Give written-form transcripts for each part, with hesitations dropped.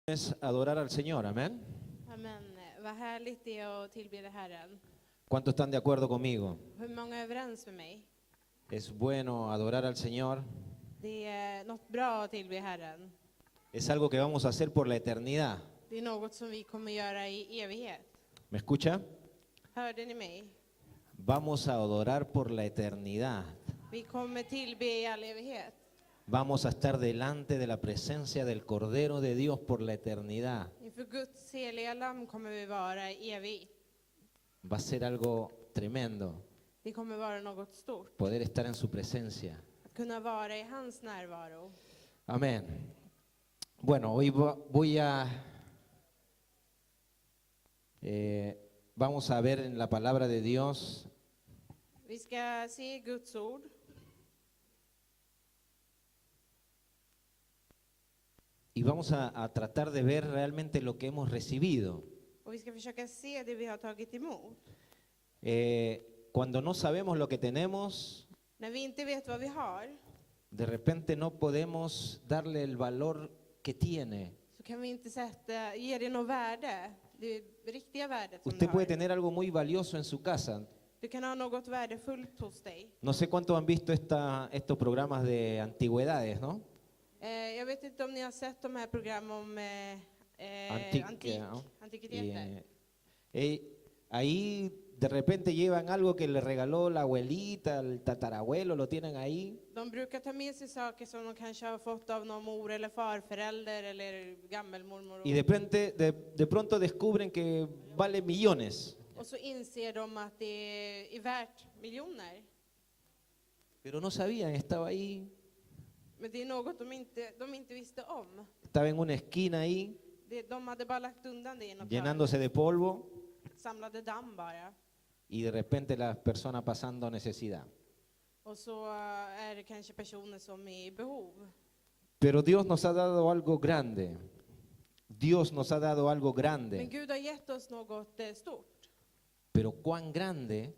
Es adorar al Señor, amén. Amen. Vad härligt det är att tillbe Herren. ¿Cuántos están de acuerdo conmigo? Hur många är överens med mig? Es bueno adorar al Señor. Det är något bra att tillbe Herren. Es algo que vamos a hacer por la eternidad. Det är något som vi kommer göra i evighet. ¿Me escucha? Hörde ni mig? Vamos a adorar por la eternidad. Vi kommer tillbe i all evighet. Vamos a estar delante de la presencia del Cordero de Dios por la eternidad. Inför Guds heliga lamm kommer vi vara evig. Va a ser algo tremendo Det kommer vara något stort. poder estar en su presencia. Att kunna vara i hans närvaro. Amén. Bueno, hoy vamos a ver en la palabra de Dios Vi ska se Guds ord. y vamos a tratar de ver realmente lo que hemos recibido. Och vi ska försöka se det vi har tagit emot. Cuando no sabemos lo que tenemos, När vi inte vet vad vi har, de repente no podemos darle el valor que tiene. så kan vi inte ge det något värde. Det riktiga värdet som Usted det puede har. tener algo muy valioso en su casa. Du kan ha något värdefullt hos dig. No sé cuántos han visto estos programas de antigüedades, ¿no? Jag vet inte om ni har sett de här programmen om ¿no? antikviteter. Ahí de repente llevan algo que le regaló la abuelita, el tatarabuelo, lo tienen ahí. De brukar ta med sig saker som de kanske har fått av någon mor eller farförälder eller gammelmormor. Y de pronto descubren que vale millones. Och så inser de att det är värt miljoner. Pero no sabían, estaba ahí, Men det är något de inte visste om. estaba en una esquina ahí, De hade bara lagt undan det i något hörn. llenándose de polvo, Samlade damm bara. y de repente las personas pasando necesidad. Och så är det kanske personer som är i behov. Pero Dios nos ha dado algo grande. Dios nos ha dado algo Men grande. Gud har gett oss något stort. Pero cuán grande,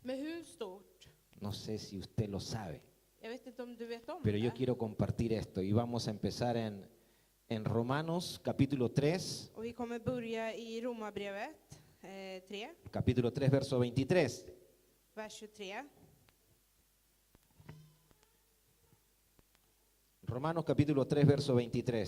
Men hur stort? no sé si usted lo sabe. Jag vet inte om du vet om Pero yo det. quiero compartir esto y vamos a empezar en Romanos capítulo 3, Och vi kommer börja i Romarbrevet 3, capítulo 3, verso 23. vers 23. Romanos capítulo 3, verso 23.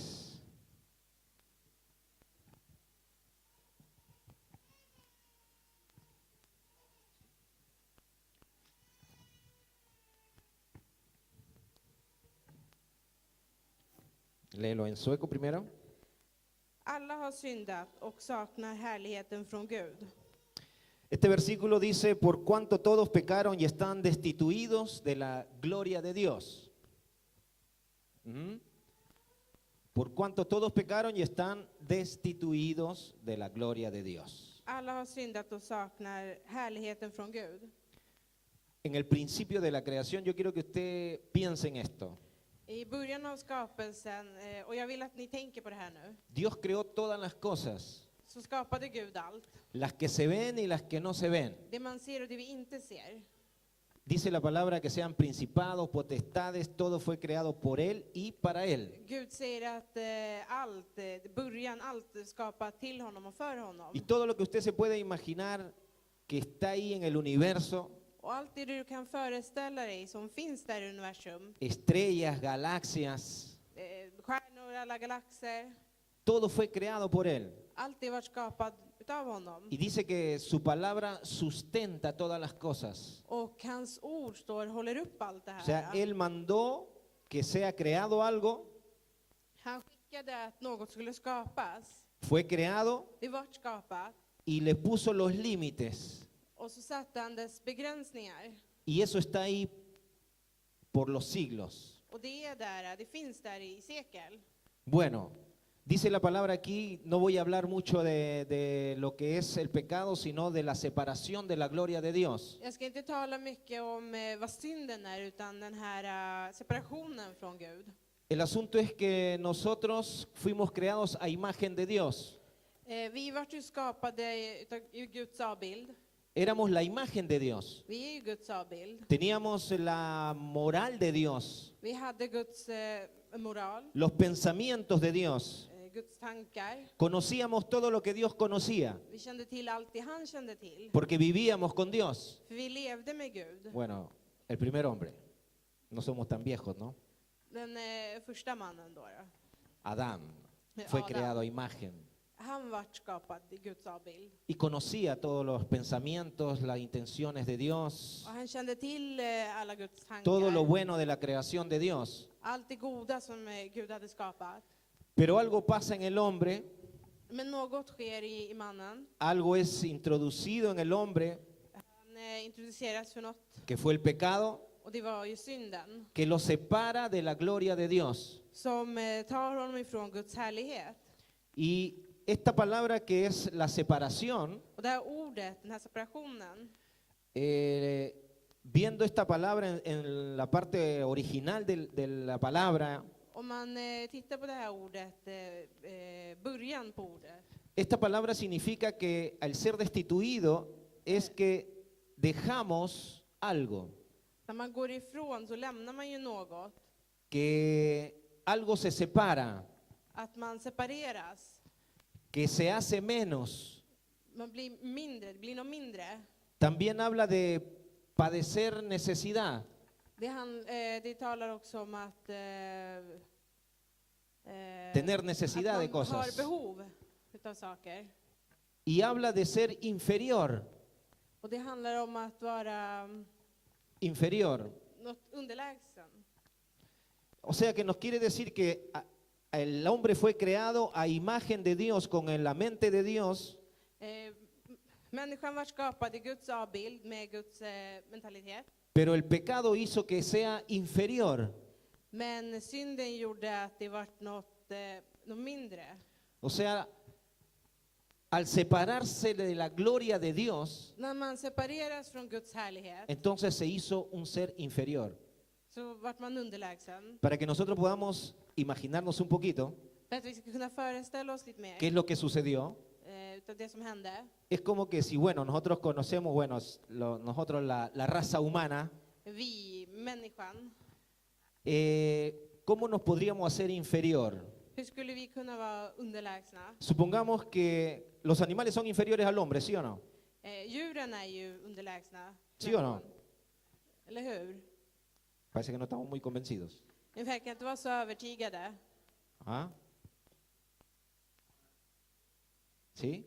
Léelo en sueco primero. Alla har syndat och saknar härligheten från Gud. Este versículo dice, por cuanto todos pecaron y están destituidos de la gloria de Dios. Por cuanto todos pecaron y están destituidos de la gloria de Dios. Alla har syndat och saknar härligheten från Gud. En el principio de la creación, yo quiero que usted piense en esto. I början av skapelsen, och jag vill att ni tänker på det här nu, Dios creó todas las cosas, så skapade Gud allt. las que se ven y las que no se ven. Det man ser och det vi inte ser. Dice la palabra que sean principados, potestades, todo fue creado por Él y para Él. Gud säger att allt skapat till honom och för honom. Y todo lo que usted se puede imaginar que está ahí en el universo, Och allt det du kan föreställa dig som finns där i universum, estrellas, galaxias, stjärnor, alla galaxer, todo fue creado por Él. allt det var skapat utav honom. Y dice que su palabra sustenta todas las cosas. Och hans ord håller upp allt det O sea, här. Él mandó que sea creado algo, Han skickade att något skulle skapas. fue creado Det var skapat. y le puso los límites. Och så satte han dess begränsningar. Y eso está ahí por los siglos. Och det är där, det finns där i sekel. Bueno, dice la palabra aquí, no voy a hablar mucho de lo que es el pecado, sino de la separación de la gloria de Dios. Jag ska inte tala mycket om vad synden är, utan den här separationen från Gud. El asunto es que nosotros fuimos creados a imagen de Dios. Vi vart ju skapade utav Guds avbild. Éramos la imagen de Dios. Vi är ju Guds avbild. Teníamos la moral de Dios, Vi hade Guds moral, los pensamientos de Dios. Guds tankar. Conocíamos todo lo que Dios conocía, Vi kände till allt det han kände till. porque vivíamos con Dios. För vi levde med Gud. Bueno, el primer hombre. No somos tan viejos, ¿no? Den första mannen då. Adán fue Adam. creado a imagen Han vart skapad i Guds avbild. y conocía todos los pensamientos, las intenciones de Dios, Och han kände till alla Guds tankar. todo lo bueno de la creación de Dios. Allt det goda som Gud hade skapat. Pero algo pasa en el hombre, Men något sker i mannen. algo es introducido en el hombre, Han introduceras för något. que fue el pecado, Och det var ju synden. que lo separa de la gloria de Dios. Som tar honom ifrån Guds härlighet. Y esta palabra que es la separación, Och det här ordet, den här separationen. viendo esta palabra en la parte original de la palabra, Om man tittar på det här ordet, början på ordet. esta palabra significa que al ser destituido es que dejamos algo, När man går ifrån så lämnar man ju något. que algo se separa, Att man separeras. que se hace menos. Man blir mindre, det blir något mindre. También habla de padecer necesidad. Det talar också om att Tener necesidad de att man har cosas. behov utav saker. Y habla de ser inferior, Och det handlar om att vara inferior. något underlägsen. O sea que nos quiere decir que el hombre fue creado a imagen de Dios, con la mente de Dios, Människan var skapad i Guds avbild med Guds mentalitet. pero el pecado hizo que sea inferior. Men synden gjorde att det vart något mindre. O sea, al separarse de la gloria de Dios, När man separeras från Guds härlighet entonces se hizo un ser inferior. så vart man underlägsen. Para que nosotros podamos imaginarnos un poquito För att vi ska kunna föreställa oss lite mer qué es lo que sucedió, utav det som hände. es como que si, bueno, nosotros conocemos, bueno, nosotros la raza humana, Vi, människan, ¿cómo nos podríamos hacer inferior? hur skulle vi kunna vara underlägsna? Supongamos que los animales son inferiores al hombre, ¿sí o no? Djuren är ju underlägsna. ¿Sí o no? Eller hur? Parece que no estamos muy convencidos. Ni verkar inte vara så övertygade. ¿Ah? ¿Sí?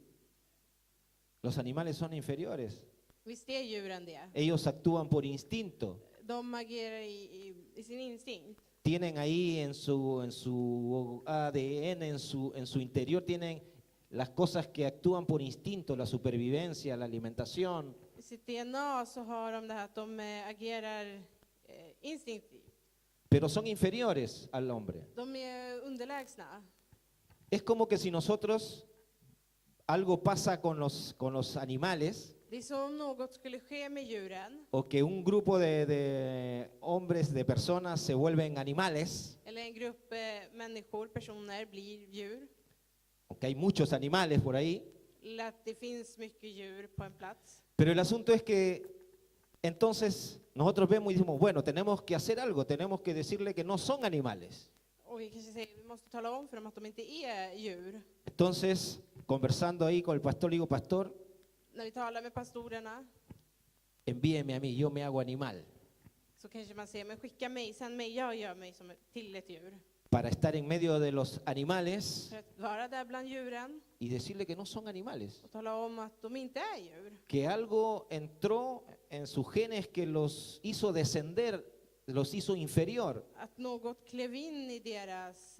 Los animales son inferiores. Visst är djuren det? Ellos actúan por instinto. De agerar i sin instinkt. Tienen ahí en su ADN, en su interior, tienen las cosas que actúan por instinto, la supervivencia, la alimentación. I sitt DNA så har de det här att de agerar instinktivt. Pero son inferiores al hombre. De är underlägsna. Es como que si nosotros, algo pasa con los animales, Det är som om något skulle ske med djuren. o que un grupo de hombres, de personas, se vuelven animales, Eller en grupp människor, personer, blir djur. aunque hay muchos animales por ahí, Eller att det finns mycket djur på en plats. pero el asunto es que entonces nosotros vemos y decimos, bueno, tenemos que hacer algo, tenemos que decirle que no son animales. Och vi kanske säger vi måste tala om för dem att de inte är djur. Entonces, conversando ahí con el pastor, le digo, pastor, När vi talar med pastorerna envíeme a mí, yo me hago animal, så kanske man säger, men skicka mig, sänd mig, jag gör mig som till ett djur. para estar en medio de los animales För att vara där bland djuren y decirle que no son animales. och tala om att de inte är djur. Que algo entró en sus genes que los hizo descender, los hizo inferior. Att något klev in i deras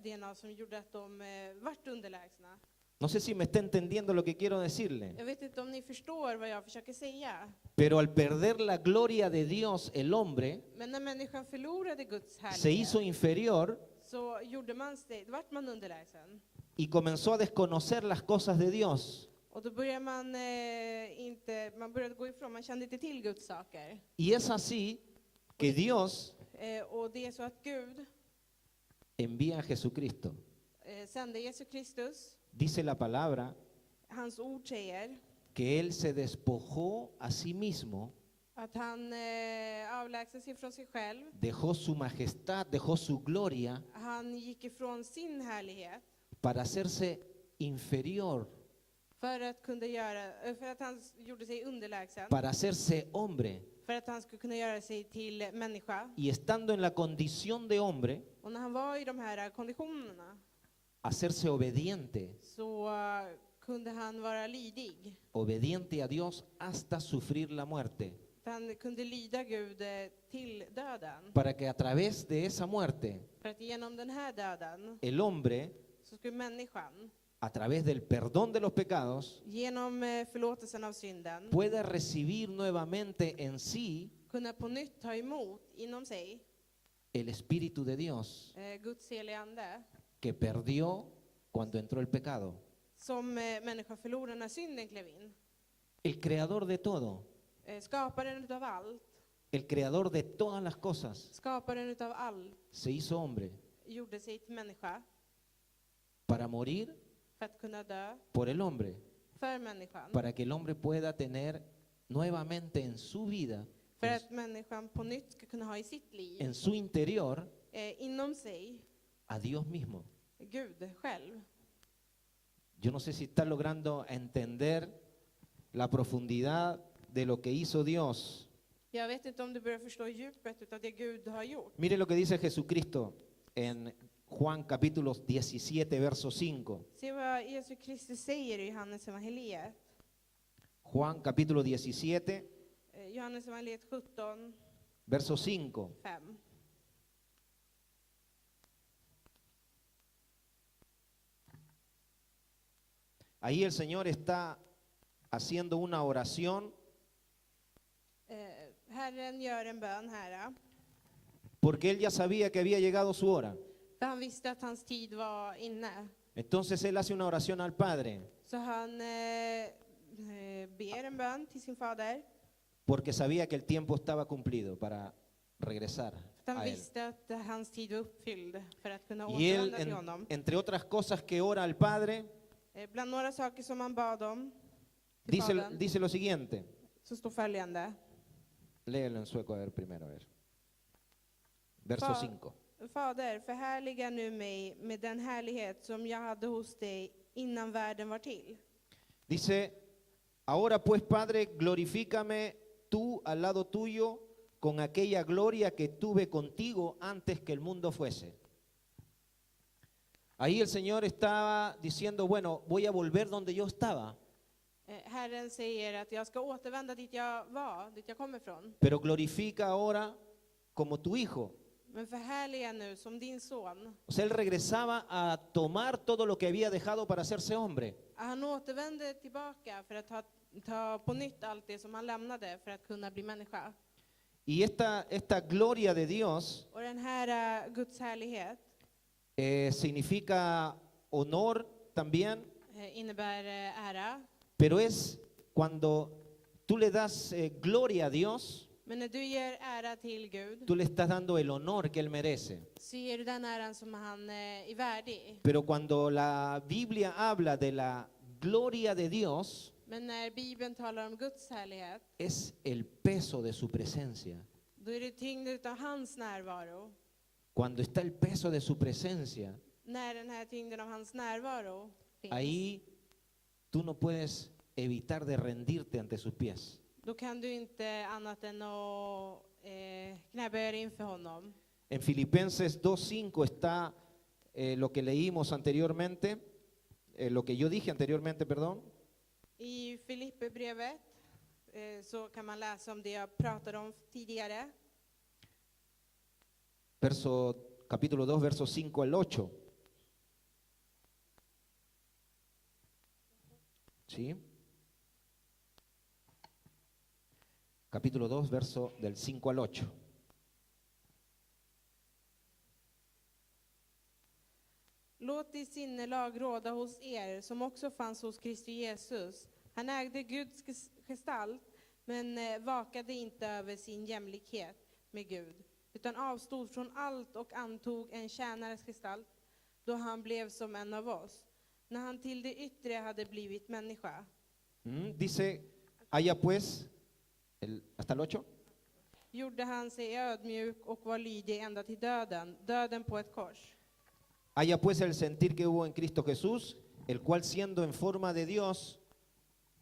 DNA som gjorde att de vart underlägsna. No sé si me está entendiendo lo que quiero decirle, Jag vet inte om ni förstår vad jag försöker säga. pero al perder la gloria de Dios, el hombre Men när människan förlorade Guds se hizo härlighet inferior så gjorde man det, vart man underlägsen. y comenzó a desconocer las cosas de Dios. Och då började man började gå ifrån, man kände inte till Guds saker. Y es así que Dios Och det är så att Gud envía a Jesucristo. sände Jesus Kristus. Dice la palabra Hans ord säger que Él se despojó a sí mismo, att han avlägsnade sig från sig själv. dejó su majestad, dejó su gloria, Han gick ifrån sin härlighet para hacerse inferior, för att han gjorde sig underlägsen, para hacerse hombre. för att han skulle kunna göra sig till människa. Y estando en la condición de hombre, Och när han var i de här konditionerna hacerse obediente, så kunde han vara lydig. obediente a Dios hasta sufrir la muerte, Han kunde lyda Gud till döden. para que a través de esa muerte, För att genom den här döden el hombre, så skulle människan a través del perdón de los pecados, genom förlåtelsen av synden pueda recibir nuevamente en sí kunna på nytt ta emot inom sig el Espíritu de Dios Guds helige ande que perdió cuando entró el pecado. som människan förlorade när synden klev in. El creador de todo, Skaparen utav allt, el creador de todas las cosas, skaparen utav allt se hizo hombre gjorde sig till människa para morir för att kunna dö por el hombre, för människan. para que el hombre pueda tener nuevamente en su vida, För att människan på nytt ska kunna ha i sitt liv, en su interior, inom sig, a Dios mismo. Gud själv. Yo no sé si está logrando entender la profundidad de lo que hizo Dios. Jag vet inte om du börjar förstå djupet utav det Gud har gjort. Mire lo que dice Jesucristo en Juan capítulo 17, verso 5. Se vad Jesus Kristus säger i Johannes evangeliet. Juan capítulo 17, Johannes evangeliet 17, verso 5. 5. Ahí el Señor está haciendo una oración Herren gör en bön här. porque Él ya sabía que había llegado su hora. För han visste att hans tid var inne. Entonces Él hace una oración al Padre Så han ber en bön till sin fader. porque sabía que el tiempo estaba cumplido para regresar För han a Él. visste att hans tid var uppfylld för att kunna Y Él, återvända till honom. entre otras cosas que ora al Padre, Bland några saker som han bad om till fadern, dice lo siguiente. så står följande. Léelo en sueco a ver primero, a ver. Verso 5. Fader, förhärliga nu mig med den härlighet som jag hade hos dig innan världen var till. Dice, ahora pues Padre, glorifícame tú al lado tuyo con aquella gloria que tuve contigo antes que el mundo fuese. Ahí el Señor estaba diciendo, bueno, voy a volver donde yo estaba, Herren säger att jag ska återvända dit jag var, dit jag kommer ifrån. pero glorifica ahora como tu hijo. Men förhärliga nu som din son. O sea, él regresaba a tomar todo lo que había dejado para hacerse hombre. Han återvände tillbaka för att ta på nytt allt det som han lämnade för att kunna bli människa. Y esta gloria de Dios Och den här Guds härlighet significa honor también, innebär ära. pero es cuando tú le das gloria a Dios, Men när du ger ära till Gud tú le estás dando el honor que Él merece. så ger du den äran som han är värdig. Pero cuando la Biblia habla de la gloria de Dios, Men när Bibeln talar om Guds härlighet, es el peso de su presencia. då är det tyngden utav hans närvaro. Cuando está el peso de su presencia, När den här tyngden av hans närvaro finns, ahí tú no puedes evitar de rendirte ante sus pies. då kan du inte annat än att knäböja dig inför honom. En Filipenses 2:5 está lo que leímos anteriormente, lo que yo dije anteriormente, perdón. I Filipperbrevet så kan man läsa om det jag pratade om tidigare. Capítulo 2, versos 5 al 8. ¿Sí? Capítulo 2, verso del 5 al 8. Låt i sinnelag råda hos er som också fanns hos Kristus Jesus. Han ägde Guds gestalt men vakade inte över sin jämlikhet med Gud, utan avstod från allt och antog en tjänares gestalt då han blev som en av oss. När han till det yttre hade blivit människa. Dice, haya pues, hasta el 8. Gjorde han sig ödmjuk och var lydig ända till döden, döden på ett kors. Haya pues el sentir que hubo en Cristo Jesús, el cual siendo en forma de Dios,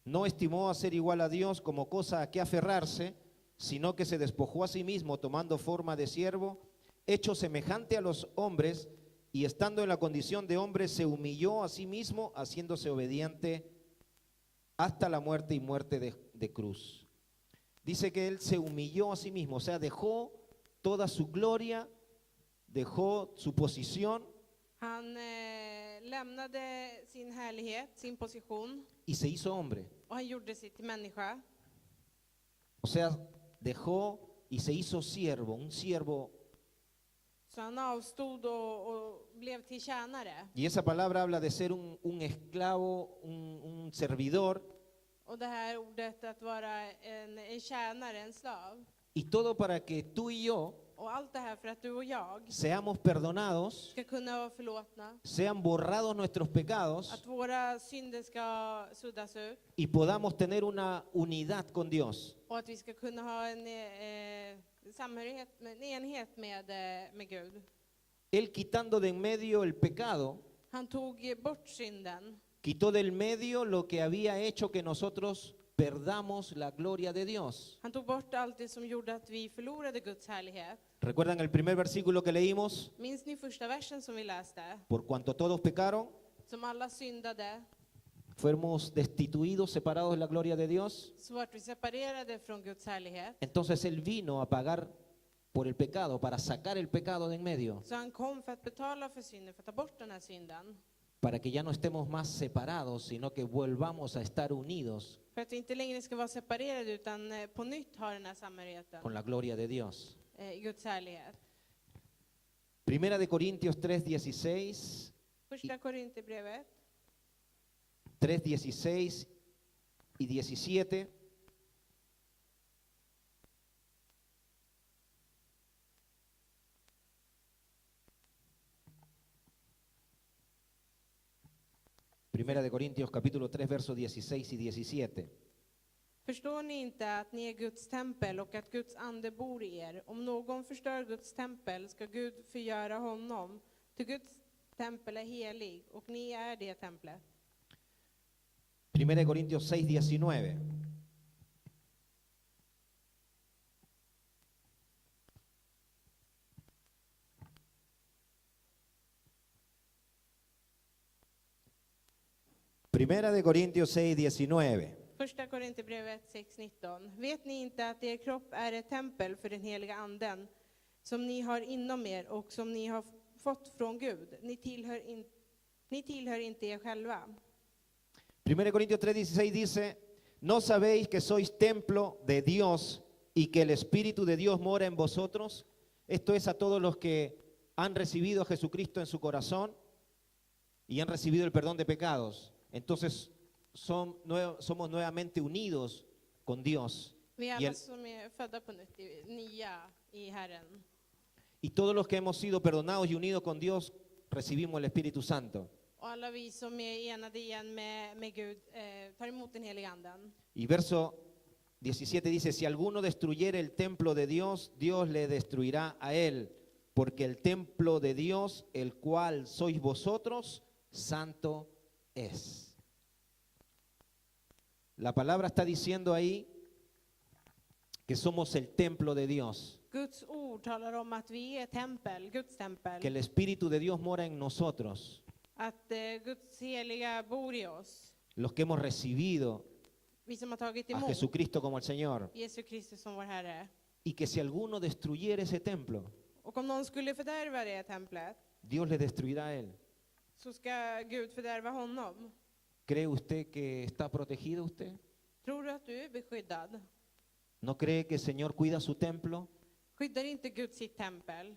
no estimó a ser igual a Dios como cosa a que aferrarse, sino que se despojó a sí mismo tomando forma de siervo, hecho semejante a los hombres, y estando en la condición de hombre se humilló a sí mismo, haciéndose obediente hasta la muerte y muerte de cruz. Dice que él se humilló a sí mismo, o sea, dejó toda su gloria, dejó su posición Han lämnade sin härlighet, sin position, y se hizo hombre. och han gjorde sig till människa. O sea, dejó y se hizo siervo, un siervo. Så han avstod och blev till tjänare. Y esa palabra habla de ser un esclavo, un servidor. Och det här ordet att vara en tjänare, en slav. Y todo para que tú y yo Och allt det här för att du och jag seamos perdonados, ska kunna vara förlåtna. sean borrados nuestros pecados Att våra synder ska suddas ut. y podamos tener una unidad con Dios. Och att vi ska kunna ha en samhörighet, en enhet med Gud. Él quitando de en medio el pecado, Han tog bort synden. quitó del medio lo que había hecho que nosotros perdamos la gloria de Dios. Han tog bort allt det som gjorde att vi förlorade Guds härlighet. ¿Recuerdan el primer versículo que leímos? Minns ni första versen som vi läste? Por cuanto todos pecaron, Som alla syndade, fuimos destituidos, separados de la gloria de Dios. så vart vi separerade från Guds härlighet. Entonces Él vino a pagar por el pecado, para sacar el pecado de en medio, Så han kom för att betala för synden, för att ta bort den här synden. para que ya no estemos más separados, sino que volvamos a estar unidos För att vi inte längre ska vara separerade utan på nytt ha den här samhörigheten. con la gloria de Dios. Guds härlighet. Primera de Corintios 3:16, Första Korinthierbrevet 3:16 y 17. Primera de Corintios capítulo 3 versos 16 y 17. Förstår ni inte att ni är Guds tempel och att Guds ande bor i er? Om någon förstör Guds tempel ska Gud förgöra honom. Till Guds tempel är helig och ni är det templet. Primera de Corintios 6:19. Primera de Corintios 6:19. Första Korinthierbrevet 6:19. Vet ni inte att er kropp är ett tempel för den heliga anden som ni har inom er och som ni har fått från Gud? Ni tillhör inte er själva. Primera de Corintios 3:16 dice, ¿no sabéis que sois templo de Dios y que el Espíritu de Dios mora en vosotros? Esto es a todos los que han recibido a Jesucristo en su corazón y han recibido el perdón de pecados. Entonces somos nuevamente unidos con Dios. Vi är Y, alla som är födda på nytt, nya i Herren. y todos los que hemos sido perdonados y unidos con Dios recibimos el Espíritu Santo. Och alla vi som är enade igen med Gud tar emot den heliga anden. Y verso 17 dice, si alguno destruyere el templo de Dios, Dios le destruirá a él, porque el templo de Dios, el cual sois vosotros, santo es. La palabra está diciendo ahí que somos el templo de Dios, Guds ord talar om att vi är tempel, Guds tempel. que el Espíritu de Dios mora en nosotros, Att Guds heliga bor i oss. los que hemos recibido Vi som har tagit a emot Jesucristo como el Señor, Jesus Kristus som vår Herre. y que si alguno destruyere ese templo, Och om någon skulle fördärva det templet, Dios le destruirá a él. så ska Gud fördärva honom. ¿Cree usted que está protegido usted? Tror du att du är beskyddad? ¿No cree que el Señor cuida su templo? Skyddar inte Gud sitt tempel?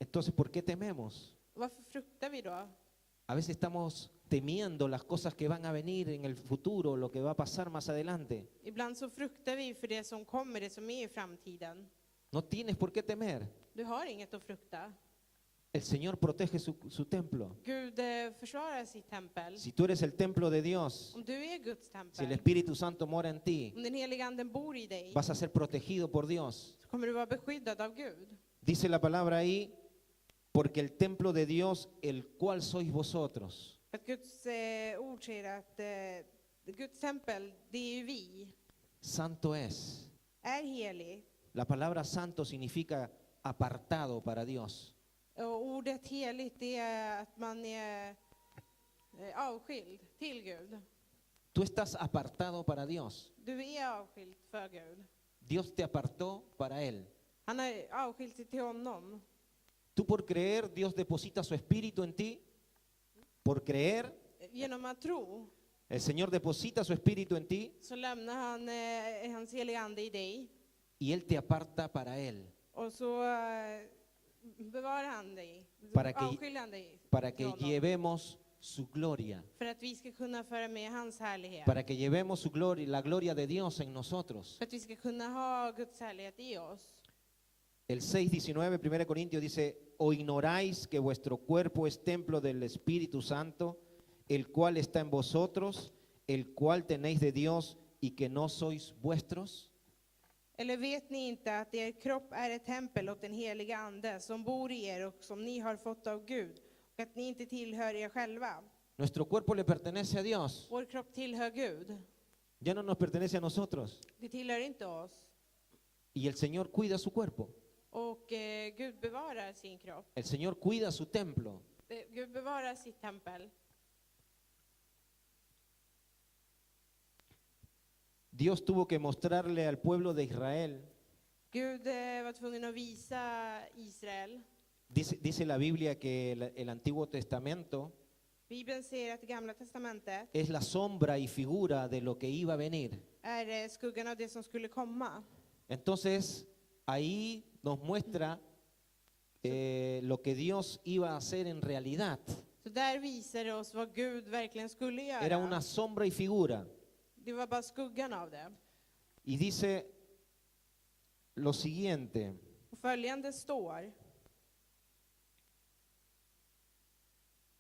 Entonces, ¿por qué tememos? Varför fruktar vi då? A veces estamos temiendo las cosas que van a venir en el futuro, lo que va a pasar más adelante. Ibland så fruktar vi för det som kommer, det som är i framtiden. No tienes por qué temer. Du har inget att frukta. El Señor protege su templo. Gud försvarar sitt tempel. Si tú eres el templo de Dios, Om du är Guds si el tempel, Espíritu Santo mora en ti, om den heliga anden bor i dig, vas a ser protegido por Dios. så kommer du vara beskyddad av Gud. Dice la palabra ahí, porque el templo de Dios, el cual sois vosotros. För att Guds ord säger att Guds tempel, det är ju vi, Santo es. är helig. La palabra santo significa apartado para Dios. Och ordet heligt, det är att man är avskild till Gud. Tú estás apartado para Dios. Du är avskild för Gud. Dios te apartó para Él. Han har avskilt sig till honom. Tú por creer, Dios deposita su espíritu en ti. Por creer, Genom att tro el Señor deposita su espíritu en ti så lämnar han hans heliga ande i dig. y Él te aparta para Él. Och så bevarar han dig. Para que- Avskiljer han dig Para till que honom. llevemos su gloria. För att vi ska kunna föra med hans härlighet. Para que llevemos su gloria, la gloria de Dios en nosotros. För att vi ska kunna ha Guds härlighet i oss. El 6:19, 1 Corintios dice, ¿o ignoráis que vuestro cuerpo es templo del Espíritu Santo, el cual está en vosotros, el cual tenéis de Dios y que no sois vuestros? Eller vet ni inte att er kropp är ett tempel åt den heliga ande som bor i er och som ni har fått av Gud, och att ni inte tillhör er själva? Nuestro cuerpo le pertenece a Dios, Vår kropp tillhör Gud. ya no nos pertenece a nosotros. Det tillhör inte oss. Y el Señor cuida su cuerpo, Och Gud bevarar sin kropp. el Señor cuida su templo. Gud bevarar sitt tempel. Dios tuvo que mostrarle al pueblo de Israel, Gud var tvungen att visa Israel. dice la Biblia que el Antiguo Testamento Bibeln säger att Gamla testamentet es la sombra y figura de lo que iba a venir. är skuggan av det som skulle komma. Entonces, ahí nos muestra lo que Dios iba a hacer en realidad. Så där visar det oss vad Gud verkligen skulle göra. Era una sombra y figura. Det var bara skuggan av det. Y dice lo siguiente, Och följande står.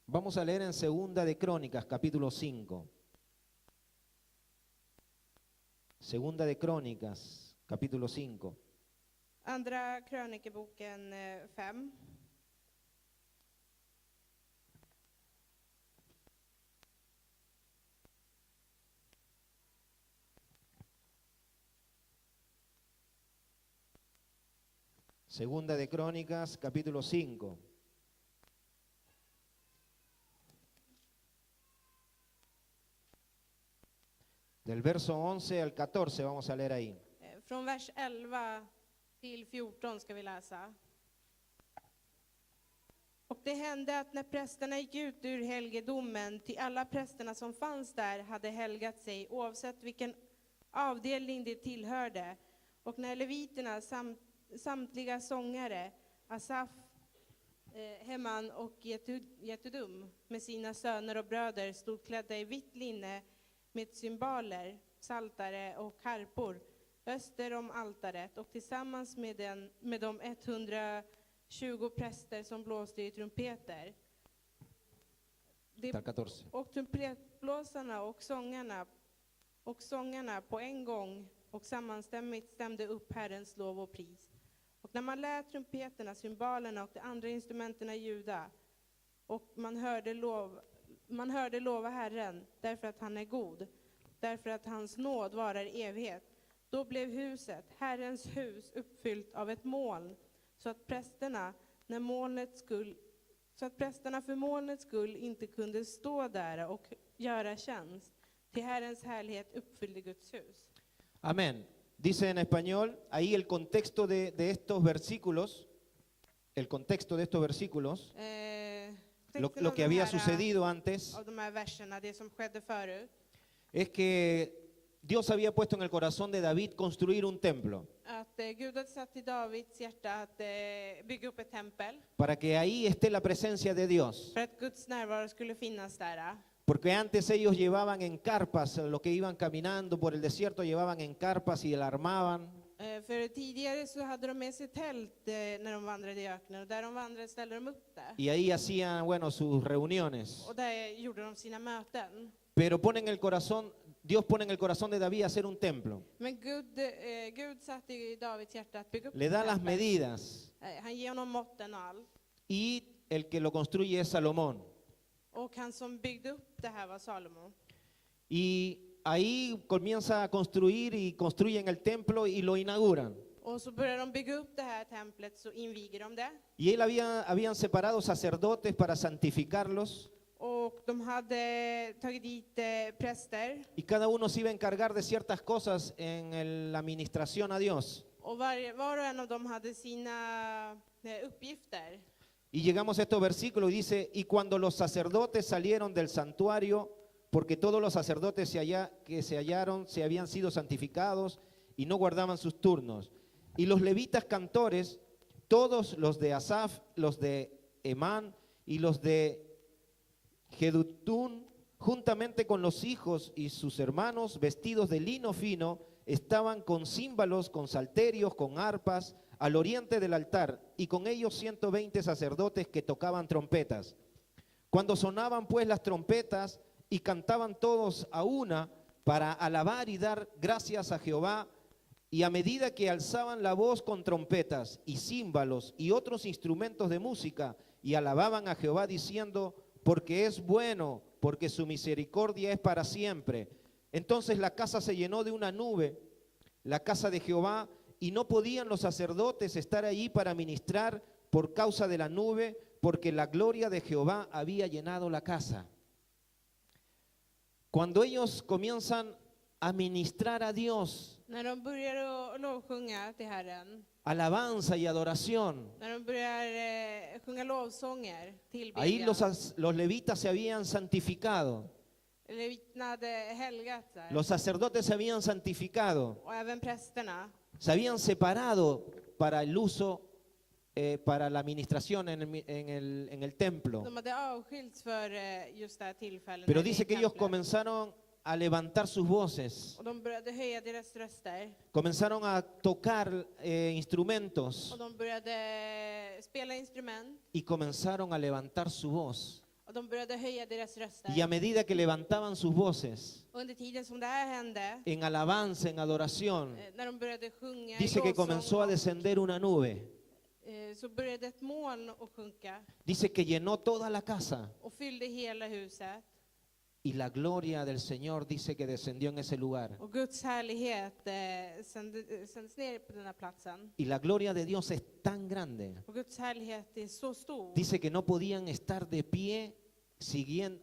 vamos a leer en Segunda de Crónicas, capítulo 5. Segunda de Crónicas, capítulo 5. Andra krönikeboken 5. Segunda de Crónicas, capítulo 5. Del verso 11 al 14 vamos a leer ahí. Från vers 11 till 14 ska vi läsa. Och det hände att när prästerna gick ut ur helgedomen, till alla prästerna som fanns där hade helgat sig, oavsett vilken avdelning de tillhörde. Och när leviterna, samtliga sångare, Asaf, Heman och Jetudum med sina söner och bröder stod klädda i vitt linne med cymbaler, saltare och harpor öster om altaret, och tillsammans med de 120 präster som blåste i trumpeter. Hasta el 14. Och trumpetblåsarna och sångarna på en gång och sammanstämmigt stämde upp Herrens lov och pris. Och när man lät trumpeterna, cymbalerna och de andra instrumenten ljuda, och man hörde lova Herren, därför att han är god, därför att hans nåd varar i evighet. Då blev huset, Herrens hus, uppfyllt av ett moln, så att prästerna för molnets skull inte kunde stå där och göra tjänst. Till Herrens härlighet uppfyllde Guds hus. Amén. Dice en español, ahí el contexto de estos versículos, lo que había sucedido antes, Av de här verserna, det som skedde förut, es que Dios había puesto en el corazón de David construir un templo, att Gud hade satt i Davids hjärta att bygga upp ett tempel, para que ahí esté la presencia de Dios. för att Guds närvaro skulle finnas där. Porque antes ellos llevaban en carpas, lo que iban caminando por el desierto, llevaban en carpas y la armaban. För tidigare så hade de med sig tält när de vandrade i öknen, och där de vandrade ställde de upp det. Y ahí hacían, bueno, sus reuniones. Och där gjorde de sina möten. Pero Dios pone en el corazón de David hacer un templo. Men Gud satte i Davids hjärta att bygga upp Le ett da las tempel. medidas. Han ger honom måtten och allt. y el que lo construye es Salomón. Och han som byggde upp det här var Salomo. Y ahí comienza a construir y construyen el templo y lo inauguran. Och så börjar de bygga upp det här templet, så inviger de det. Y él habían separado sacerdotes para santificarlos, Och de hade tagit dit präster. y cada uno se iba a encargar de ciertas cosas en la administración a Dios. Och var och en av dem hade sina uppgifter. Y llegamos a estos versículos y dice, y cuando los sacerdotes salieron del santuario, porque todos los sacerdotes que se hallaron se habían sido santificados y no guardaban sus turnos. Y los levitas cantores, todos los de Asaf, los de Emán y los de Jedutún, juntamente con los hijos y sus hermanos, vestidos de lino fino, estaban con címbalos, con salterios, con arpas, al oriente del altar, y con ellos 120 sacerdotes que tocaban trompetas. Cuando sonaban pues las trompetas y cantaban todos a una para alabar y dar gracias a Jehová, y a medida que alzaban la voz con trompetas y címbalos y otros instrumentos de música, y alababan a Jehová diciendo, porque es bueno, porque su misericordia es para siempre. Entonces la casa se llenó de una nube, la casa de Jehová, y no podían los sacerdotes estar allí para ministrar por causa de la nube, porque la gloria de Jehová había llenado la casa. Cuando ellos comienzan a ministrar a Dios, När de börjar att lovsjunga till Herren, alabanza y adoración, när de börjar sjunga lovsånger, ahí tillbedjan, los levitas se habían santificado, leviterna hade helgat där, los sacerdotes se habían santificado, och även prästerna. se habían separado para el uso, para la administración en el templo. De hade avskilts för just det här tillfället. Pero när det dice är que ellos templet. comenzaron a levantar sus voces, Och de började höja deras röster. comenzaron a tocar instrumentos Och de började spela instrument. y comenzaron a levantar su voz. Och de började höja deras röster. Y a medida que levantaban sus voces Under tiden som det här hände, en alabanza, en adoración, när de började sjunga dice i que lovsång, comenzó a descender una nube. så började ett moln att sjunka Dice que llenó toda la casa och fyllde hela huset. y la gloria del Señor dice que descendió en ese lugar. Och Guds härlighet sändes ner på den här platsen. Y la gloria de Dios es tan grande. Och Guds härlighet är så stor Dice que no podían estar de pie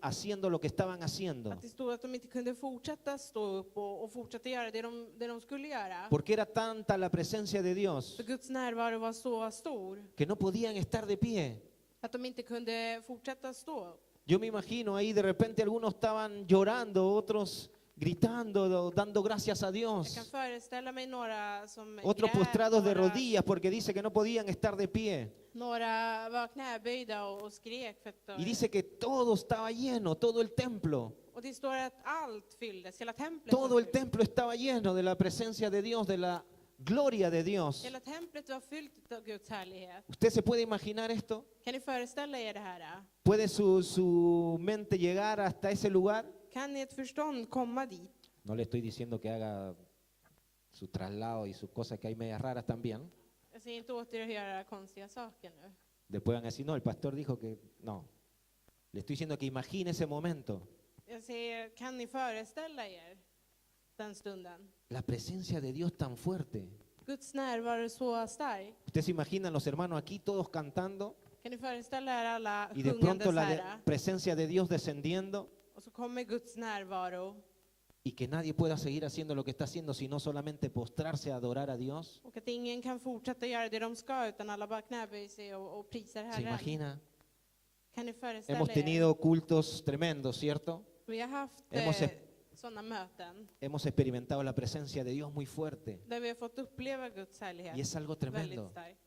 haciendo lo que estaban haciendo, att det stod att de inte kunde fortsätta stå upp och fortsätta göra det de skulle göra. porque era tanta la presencia de Dios För Guds närvaro var så stor que no podían estar de pie. att de inte kunde fortsätta stå. Yo me imagino ahí de repente algunos estaban llorando, otros gritando, dando gracias a Jag Dios, kan föreställa mig några som otros grät, postrados de några, rodillas porque dice que no podían estar de pie. några var knäböjda och skrek. För att, Y dice que todo estaba lleno, todo el templo. och det står att allt fylldes, hela templet Todo var el fyllt. templo estaba lleno de la presencia de Dios, de la gloria de Dios. Hela templet var fyllt av Guds härlighet. ¿Usted se puede imaginar esto? Kan ni föreställa er det här? ¿Puede su mente llegar hasta ese lugar? Kan ert förstånd komma dit? No le estoy diciendo que haga su traslado y sus cosas que hay medias raras también. Jag säger inte åt er att göra konstiga saker nu. Después van a decir, no, el pastor dijo que no. Le estoy diciendo que imagine ese momento. Jag säger, kan ni föreställa er den stunden? La presencia de Dios tan fuerte. Guds närvaro är så stark. Ustedes se imaginan los hermanos aquí todos cantando Kan ni föreställa er alla y de pronto sjungandes la här? presencia de Dios descendiendo Och så kommer Guds närvaro. y que nadie pueda seguir haciendo lo que está haciendo, sino solamente postrarse a adorar a Dios. Och att ingen kan fortsätta göra det de ska, utan alla bara knäböjer sig och prisar ¿Se Herren. imagina? Kan ni föreställa Hemos er? tenido cultos tremendos, ¿cierto? Vi har haft Hemos sådana möten Hemos experimentado la presencia de Dios muy fuerte där vi har fått uppleva Guds härlighet y es algo väldigt tremendo. starkt.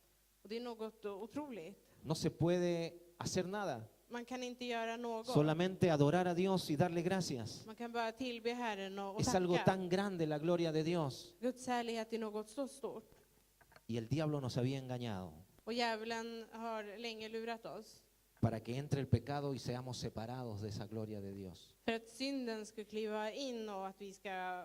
Och det är något otroligt. No se puede hacer nada, Man kan inte göra något. solamente adorar a Dios y darle gracias. Man kan bara tillbe Herren och Es algo tacka. tan grande la gloria de Dios. Guds härlighet är något så stort. Y el diablo nos había engañado Och djävulen har länge lurat oss. para que entre el pecado y seamos separados de esa gloria de Dios. För att synden ska kliva in och att vi ska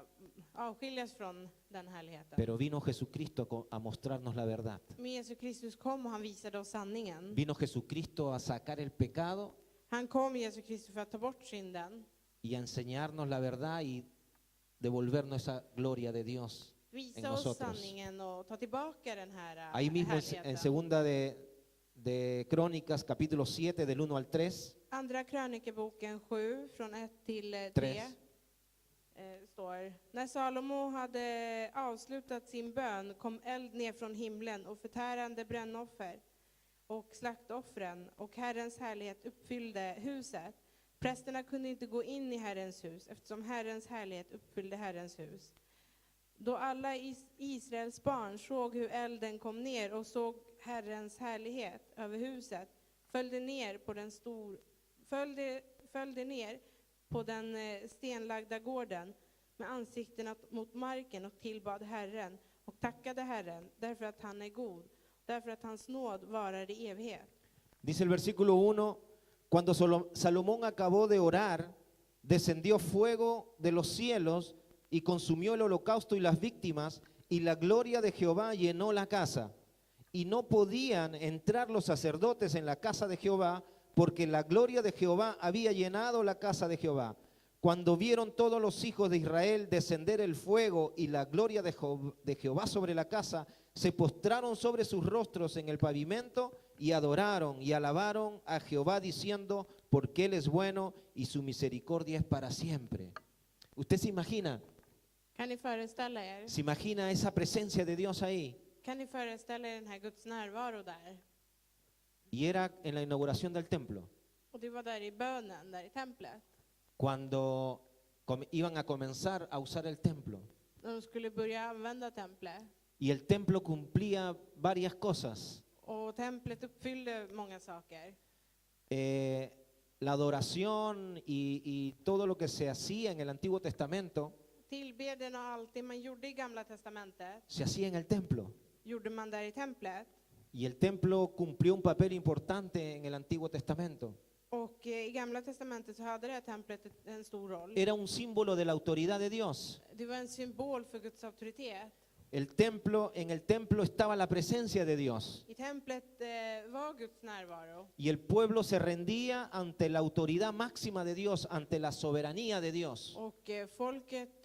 avskiljas från den härligheten. Pero vino Jesucristo a mostrarnos la verdad. Men Jesus Kristus kom och han visade oss sanningen. Vino Jesucristo a sacar el pecado Han kom, Jesus Kristus, för att ta bort synden. y a enseñarnos la verdad y devolvernos esa gloria de Dios en Visa oss nosotros. sanningen och ta tillbaka den här Ahí mismo en härligheten. segunda de Crónicas, capítulo 7, del 1 al 3, Andra krönikeboken 7, från 1 till 3, 3. Står: När Salomo hade avslutat sin bön kom eld ner från himlen och förtärande brännoffer och slaktoffren, och Herrens härlighet uppfyllde huset. Prästerna kunde inte gå in i Herrens hus eftersom Herrens härlighet uppfyllde Herrens hus. Då alla Israels barn såg hur elden kom ner och såg Herrens härlighet över huset, följde ner på den stenlagda gården med ansiktena mot marken och tillbad Herren och tackade Herren därför att han är god, därför att hans nåd varar i evighet. dice el versículo 1, cuando Salomón acabó de orar, descendió fuego de los cielos y consumió el holocausto y las víctimas, y la gloria de Jehová llenó la casa. Y no podían entrar los sacerdotes en la casa de Jehová, porque la gloria de Jehová había llenado la casa de Jehová. Cuando vieron todos los hijos de Israel descender el fuego y la gloria de Jehová sobre la casa, se postraron sobre sus rostros en el pavimento y adoraron y alabaron a Jehová diciendo, porque Él es bueno y su misericordia es para siempre. ¿Usted se imagina? Kan ni föreställa er? ¿Se imagina esa presencia de Dios ahí? Kan ni föreställa er den här Guds närvaro där? Y era en la inauguración del templo, Och det var där i bönen, där i templet. cuando iban a comenzar a usar el templo. När de skulle börja använda templet. Y el templo cumplía varias cosas. Och templet uppfyllde många saker. La adoración y todo lo que se hacía en el Antiguo Testamento Tillbedjan och allt det man gjorde i Gamla testamentet se hacía en el templo. gjorde man där i templet. Y el templo cumplió un papel importante en el Antiguo Testamento. Och i Gamla testamentet så hade det här templet en stor roll. Era un símbolo de la autoridad de Dios. Det var en symbol för Guds auktoritet. En el templo estaba la presencia de Dios. I templet var Guds närvaro. Y el pueblo se rendía ante la autoridad máxima de Dios, ante la soberanía de Dios. Och folket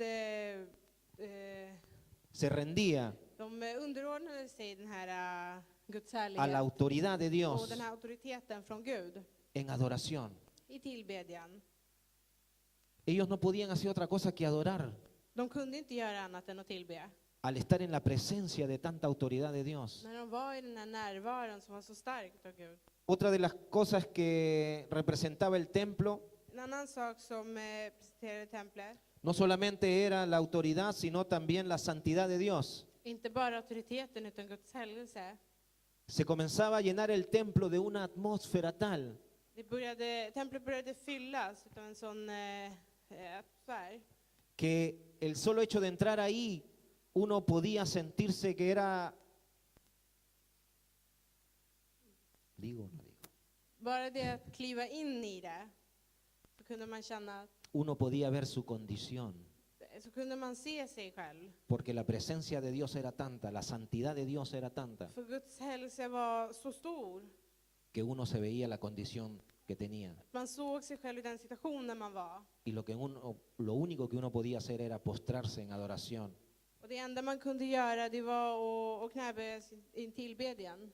Se rendía de underordnade sig den här Guds a la härlighet autoridad de och Dios den här auktoriteten från Gud en adoración. i tillbedjan. Ellos no podían hacer otra cosa que adorar De kunde inte göra annat än att tillbe. al estar en la presencia de tanta autoridad de Dios. När de var i den här närvaron som var så starkt av Gud. Otra de las cosas que representaba el templo En annan sak som presenterade templet, no solamente era la autoridad, sino también la santidad de Dios. inte bara auktoriteten utan Guds helgelse. Se comenzaba a llenar el templo de una atmósfera tal Templet började fyllas av en sån atmosfär. que el solo hecho de entrar ahí, uno podía sentirse que era... ¿Digo o no digo? Bara det att kliva in i det, så kunde man känna, Uno podía ver su condición, så kunde man se sig själv. porque la presencia de Dios era tanta, la santidad de Dios era tanta, För Guds helgelse var så stor. que uno se veía la condición que tenía. Man såg sig själv i den situationen man var. Y lo único que uno podía hacer era postrarse en adoración. Och det enda man kunde göra det var att knäböja sig i en tillbedjan.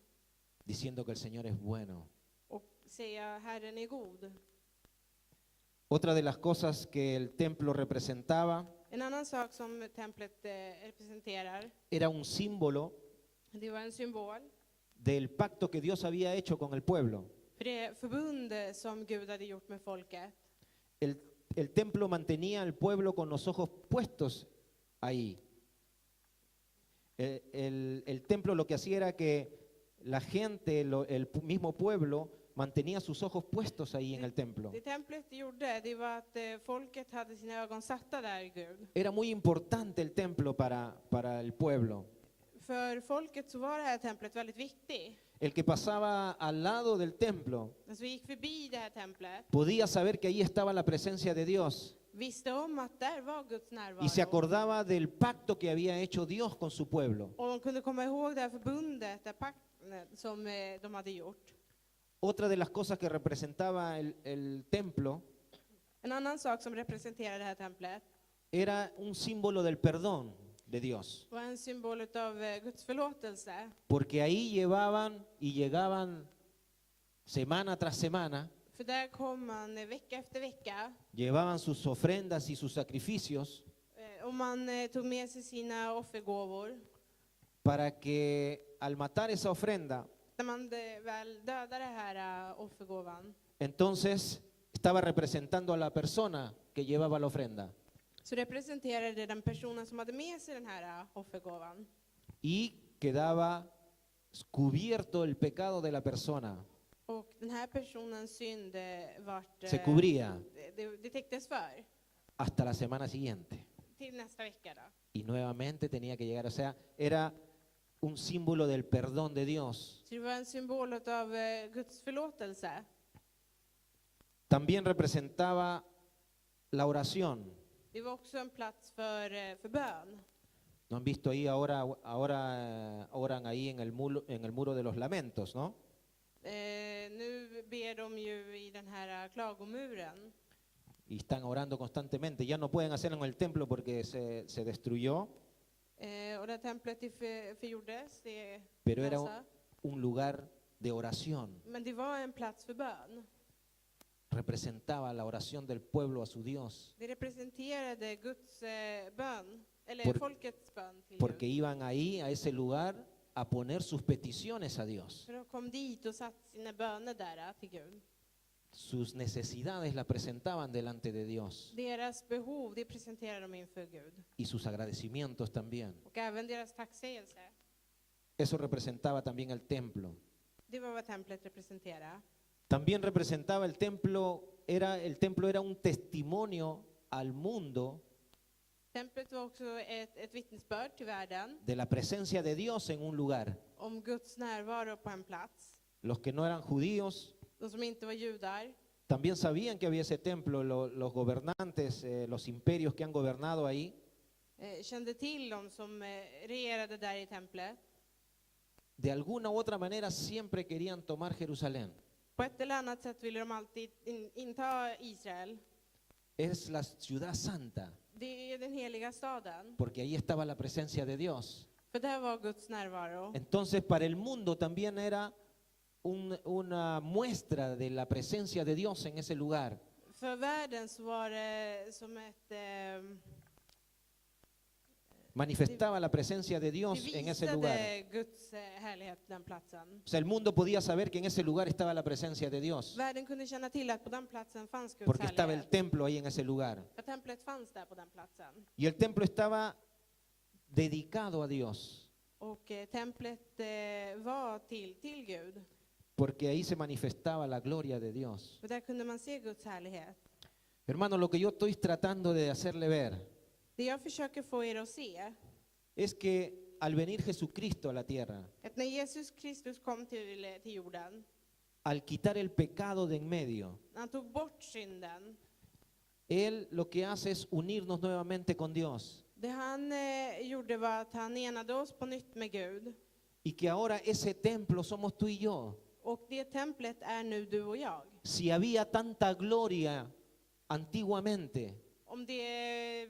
Diciendo que el Señor es bueno. Och säga Herren är god. Otra de las cosas que el templo representaba En annan sak som templet representerar, era un símbolo det var en symbol del pacto que Dios había hecho con el pueblo. för det förbund som Gud hade gjort med folket. El templo mantenía al pueblo con los ojos puestos ahí. El templo lo que hacía era que la gente, el mismo pueblo, mantenía sus ojos puestos ahí en el templo. Det templet gjorde, det var att folket hade sina ögon satta där i Gud. Era muy importante el templo para el pueblo. För folket så var det här templet väldigt viktigt. El que pasaba al lado del templo Den som gick förbi det här templet podía saber que ahí estaba la presencia de Dios visste om att där var Guds y se närvaro. acordaba del pacto que había hecho Dios con su pueblo. Och de kunde komma ihåg det här förbundet, det här pakten som de hade gjort. Otra de las cosas que representaba el templo En annan sak som representerar det här templet era un símbolo del perdón de Dios, var en symbol av Guds förlåtelse. porque ahí llevaban y llegaban semana tras semana, För där kom man vecka efter vecka llevaban sus ofrendas y sus sacrificios och man tog med sig sina offergåvor. para que al matar esa ofrenda, När man väl dödade den här offergåvan entonces estaba representando a la persona que llevaba la ofrenda så representerade det den personen som hade med sig den här offergåvan. y quedaba cubierto el pecado de la persona, Och den här personens synd vart se cubría det täcktes för hasta la semana siguiente till nästa vecka då. y nuevamente tenía que llegar, o sea, era un símbolo del perdón de Dios. Så det var en symbol av Guds förlåtelse. También representaba la oración. Det var också en plats för bön. ¿No han visto ahí ahora oran ahí en el muro de los lamentos, ¿no? Nu ber de ju i den här klagomuren. Y están orando constantemente. Ya no pueden hacerlo en el templo porque se destruyó, Och det templet förgjordes, det pero era rasa. un lugar de oración. Men det var en plats för bön. Representaba la oración del pueblo a su Dios, Det representerade Guds bön, eller Por- folkets bön till porque Gud. iban ahí a ese lugar a poner sus peticiones a Dios. För de kom dit och satt sina böner där till Gud. Sus necesidades las presentaban delante de Dios Deras behov, det presenterade de inför Gud. y sus agradecimientos también. Och även deras tacksägelse. Eso representaba también el templo. Det var vad templet representerade. También representaba el templo era un testimonio al mundo Templet var också ett vittnesbörd till världen de la presencia de Dios en un lugar. om Guds närvaro på en plats. Los que no eran judíos De som inte var judar también sabían que había ese templo, los gobernantes, los imperios que han gobernado ahí, kände till dem som regerade där i templet. de alguna u otra manera siempre querían tomar Jerusalén. På ett eller annat sätt ville de alltid inta Israel. Es la ciudad santa, Det är den heliga staden. porque ahí estaba la presencia de Dios. För där var Guds närvaro. Entonces para el mundo también era una muestra de la presencia de Dios en ese lugar. För världen så var det som ett... Manifestaba la presencia de Det Dios en ese lugar. visade Guds härlighet på den platsen. O sea, el mundo podía saber que en ese lugar estaba la presencia de Dios, Världen kunde känna till att på den platsen fanns Guds porque estaba el härlighet. templo ahí en ese lugar. För templet fanns där på den platsen. Y el templo estaba dedicado a Dios, Och templet var till Gud. porque ahí se manifestaba la gloria de Dios. Och där kunde man se Guds härlighet. Hermano, lo que yo estoy tratando de hacerle ver Det jag försöker få er att se es que al venir Jesucristo a la tierra, att när Jesus Kristus kom till jorden, al quitar el pecado de en medio, när han tog bort synden, Él lo que hace es unirnos nuevamente con Dios. det han gjorde var att han enade oss på nytt med Gud. Y que ahora ese templo somos tú y yo. Och det templet är nu du och jag. Si había tanta gloria antiguamente Om det i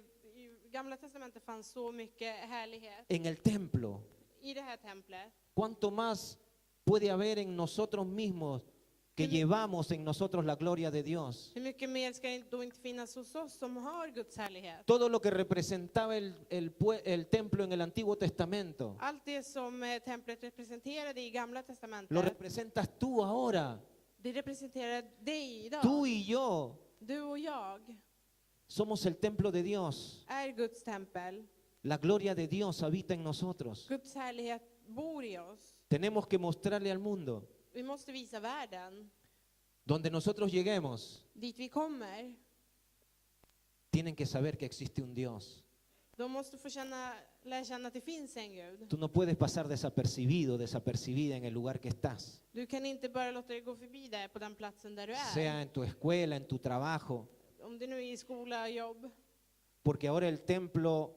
Gamla testamentet fanns så mycket härlighet en el templo, i det här templet, ¿cuánto más puede haber en nosotros mismos que llevamos en nosotros la gloria de Dios? hur mycket mer ska det då inte finnas hos oss som har Guds härlighet? Todo lo que representaba el templo en el Antiguo Testamento, Allt det som templet representerade i Gamla lo testamentet, representas tú ahora. det representerar dig idag. Tú y yo Du och jag somos el templo de Dios. är Guds tempel. La gloria de Dios habita en nosotros. Guds härlighet bor i oss. Tenemos que mostrarle al mundo. Vi måste visa världen. Donde nosotros lleguemos, Dit vi kommer, tienen que saber que existe un Dios. de måste få känna lär känna att det finns en Gud. Tú no puedes pasar desapercibido, desapercibida en el lugar que estás. Du kan inte bara låta det gå förbi där på den platsen där du Sea är. en tu escuela, en tu trabajo. Om du nu är i skola och jobb. Porque ahora el templo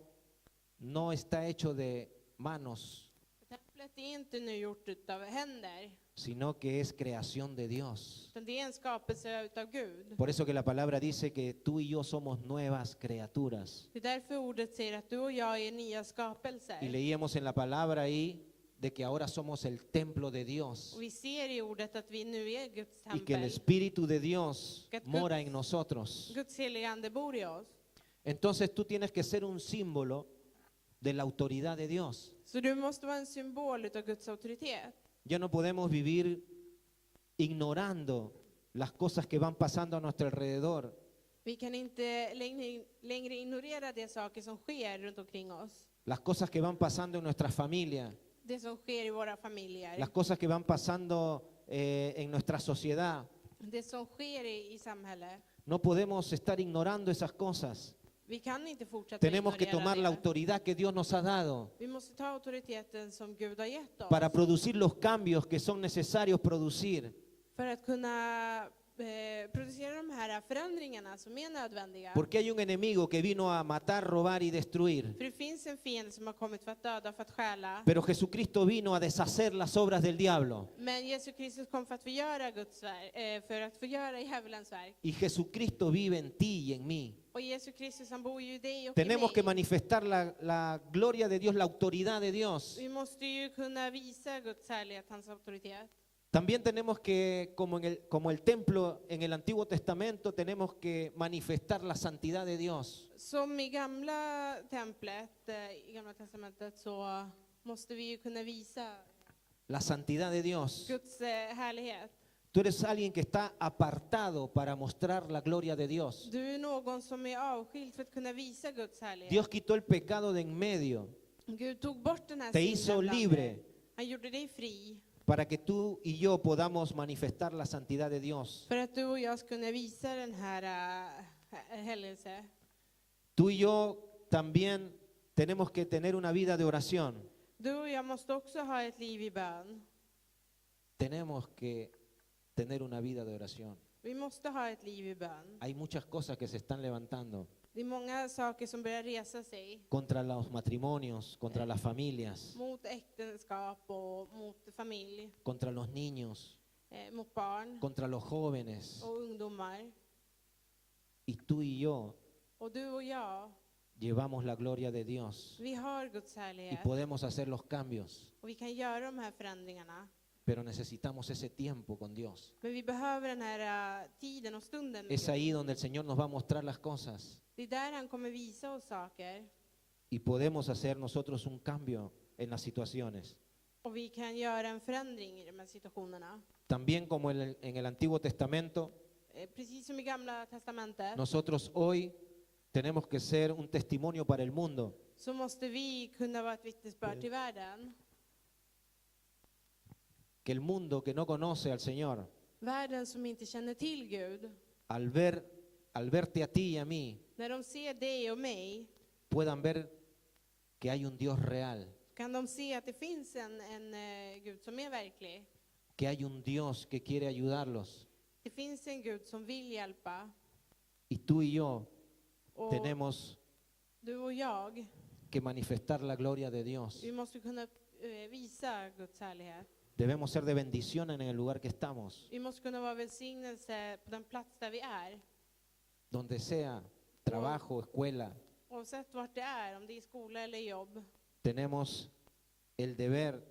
no está hecho de manos, Templet är inte nu gjort utav händer. sino que es creación de Dios. Utan det är en skapelse utav Gud. Por eso que la palabra dice que tú y yo somos nuevas criaturas. Det är därför ordet säger att du och jag är nya Y skapelser. leíamos en la palabra ahí de que ahora somos el templo de Dios Och vi ser i ordet att vi nu är Guds y que el tempel. Espíritu de Dios mora en nosotros. Guds heliga ande bor i oss. Entonces tú tienes que ser un símbolo de la autoridad de Dios. Så du måste vara en symbol utav Guds auktoritet. Ya no podemos vivir ignorando las cosas que van pasando a nuestro alrededor. Vi kan inte längre ignorera de saker som sker runt omkring oss. Las cosas que van pasando en nuestra familia, Det som sker i våra familjer. las cosas que van pasando en nuestra sociedad. Det som sker i samhället. No podemos estar ignorando esas cosas. Vi kan inte fortsätta Tenemos que ignorera tomar la det. autoridad que Dios nos ha dado Vi måste ta auktoriteten som Gud har gett oss. para producir los cambios que son necesarios producir. För att kunna producera de här förändringarna som är nödvändiga. Porque hay un enemigo que vino a matar, robar y destruir. För det finns en fiende som har kommit för att döda, för att stjäla. Pero Jesucristo vino a deshacer las obras del diablo. Men Jesus Kristus kom för att förgöra för att förgöra djävulens verk. Y Jesucristo vive en ti y en mí. Och Jesus Kristus han bor ju i dig och Tenemos i que mig. manifestar la gloria de Dios, la autoridad de Dios. Vi måste ju kunna visa Guds härlighet, hans auktoritet. También tenemos que, como el templo en el Antiguo Testamento, tenemos que manifestar la santidad de Dios. Som i gamla templet, i gamla testamentet, så måste vi ju kunna visa La santidad de Dios. Guds härlighet. Tú eres alguien que está apartado para mostrar la gloria de Dios. Du är någon som är avskild för att kunna visa Guds härlighet. Dios quitó el pecado de en medio. Gud tog bort den här Te hizo synden bland libre er. Han gjorde dig fri. para que tú y yo podamos manifestar la santidad de Dios. För att du och jag ska kunna visa den här händelse. Tú y yo también tenemos que tener una vida de oración. Du och jag måste också ha ett liv i bön. Tenemos que tener una vida de oración. Vi måste ha ett liv i bön. Hay muchas cosas que se están levantando Det är många saker som börjar resa sig contra los matrimonios, contra las familias, mot äktenskap och mot familj, contra los niños, mot barn contra los jóvenes. och ungdomar. Y tú y yo Och du och jag, llevamos la gloria de Dios vi har Guds y härlighet podemos hacer los cambios, och vi kan göra de här förändringarna. pero necesitamos ese tiempo con Dios. Men vi behöver den här tiden och stunden med Es Gud. ahí donde el Señor nos va a mostrar las cosas Det är där han kommer visa oss saker. y podemos hacer nosotros un cambio en las situaciones. Och vi kan göra en förändring i de här situationerna. También como en el Antiguo Testamento, Precis som i gamla testamentet nosotros hoy tenemos que ser un testimonio para el mundo. så måste vi kunna vara ett vittnesbörd till världen. Que el mundo que no conoce al Señor, Världen som inte känner till Gud, al verte a ti y a mí, när de ser dig och mig, puedan ver que hay un Dios real, kan de se att det finns en Gud som är verklig. que hay un Dios que quiere ayudarlos. Det finns en Gud som vill hjälpa. Y tú y yo Och tenemos du och jag, que manifestar la gloria de Dios. vi måste kunna visa Guds härlighet. Debemos ser de bendición en el lugar que estamos, Vi måste kunna vara välsignelse på den plats där vi är. donde sea, trabajo, escuela. Oavsett vart det är, om det är skola eller jobb, Tenemos el deber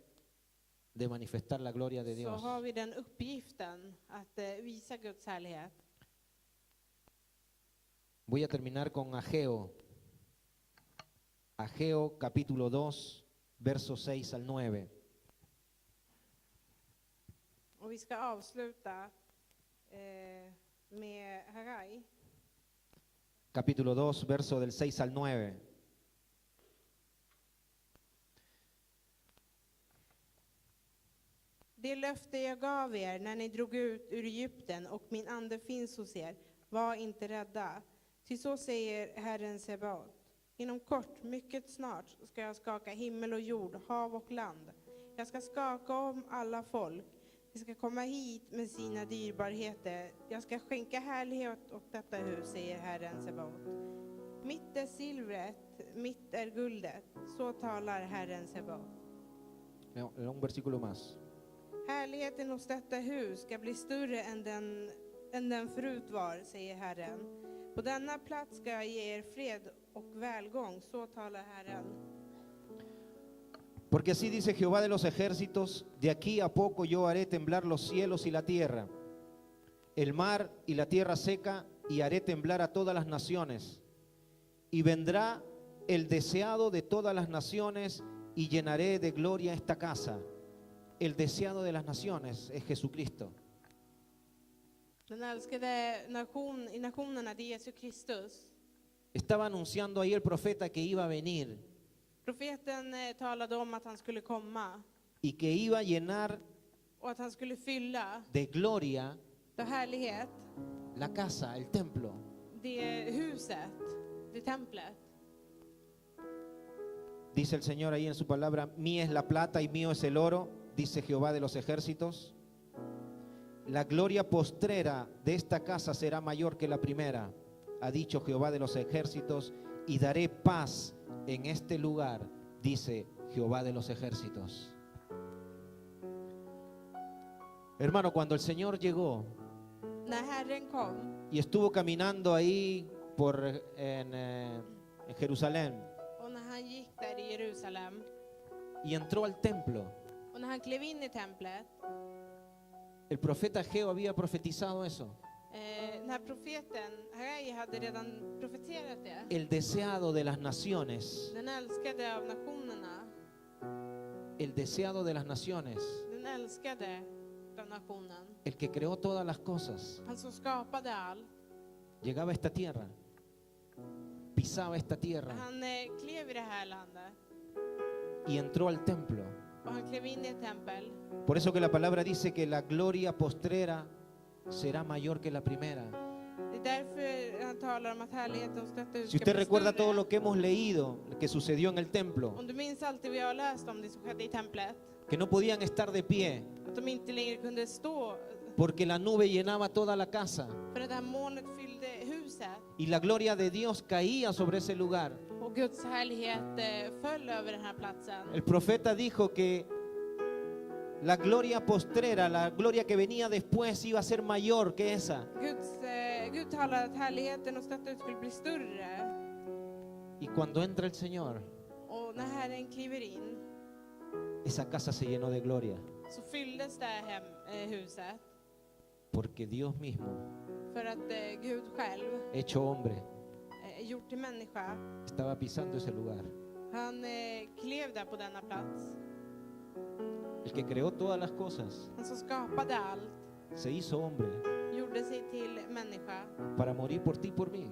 de manifestar la gloria de så Dios. har vi den uppgiften att visa Guds härlighet. Voy a terminar con Ageo. Ageo capítulo 2, versos 6 al 9. Och vi ska avsluta med Hagai. Capítulo 2, verso del 6 al 9. Det löfte jag gav er när ni drog ut ur Egypten och min ande finns hos er, var inte rädda. Ty så säger Herren Sebaot. Inom kort, mycket snart, ska jag skaka himmel och jord, hav och land. Jag ska skaka om alla folk. De ska komma hit med sina dyrbarheter. Jag ska skänka härlighet åt detta hus, säger Herren Sebaot. Mitt är silvret, mitt är guldet. Så talar Herren Sebaot. No, un versículo más. Härligheten hos detta hus ska bli större än den förut var, säger Herren. På denna plats ska jag ge er fred och välgång, så talar Herren. Porque así dice Jehová de los ejércitos, de aquí a poco yo haré temblar los cielos y la tierra, el mar y la tierra seca, y haré temblar a todas las naciones. Y vendrá el deseado de todas las naciones, y llenaré de gloria esta casa. El deseado de las naciones es Jesucristo. Den älskade i nationerna, det är Jesus Kristus. Estaba anunciando ahí el profeta que iba a venir Profeten talade om att han skulle komma y que iba a llenar och att han skulle fylla de gloria av härlighet la casa, el templo. det huset, det templet. Dice el Señor ahí en su palabra, mía es la plata y mío es el oro, dice Jehová de los ejércitos. La gloria postrera de esta casa será mayor que la primera, ha dicho Jehová de los ejércitos, y daré paz en este lugar, dice Jehová de los ejércitos. Hermano, cuando el Señor llegó När Herren kom y estuvo caminando ahí en Jerusalén och när han gick där i Jerusalem y entró al templo, och när han klev in i templet, el profeta Ageo había profetizado eso. den här profeten Hagai hade redan profeterat det. El deseado de las naciones, Den älskade av nationerna, el deseado de las naciones, den älskade av nationen, el que creó todas las cosas, han som skapade allt. llegaba a esta tierra, pisaba esta tierra Han klev i det här landet y entró al templo. och han klev in i ett tempel. Por eso que la palabra dice que la gloria postrera será mayor que la primera. Det är därför han talar om att härligheten hos detta hus Si ska usted bli recuerda större. todo lo que hemos leído, que sucedió en el templo, Om du minns allt det vi har läst om det som skedde i templet, que no podían estar de pie att de inte längre kunde stå porque la nube llenaba toda la casa för att det här molnet fyllde huset y la gloria de Dios caía sobre ese lugar. och Guds härlighet föll över den här platsen. El profeta dijo que la gloria postrera, la gloria que venía después iba a ser mayor que esa. Gud talade att härligheten hos detta hus skulle bli större. Y cuando entra el Señor, Och när Herren kliver in esa casa se llenó de gloria, så fylldes det här huset. porque Dios mismo, För att Gud själv, hecho hombre, gjort till människa, estaba pisando ese lugar. han klev där på denna plats. El que creó todas las cosas Han som skapade allt se hizo hombre gjorde sig till människa para morir por ti y por mí.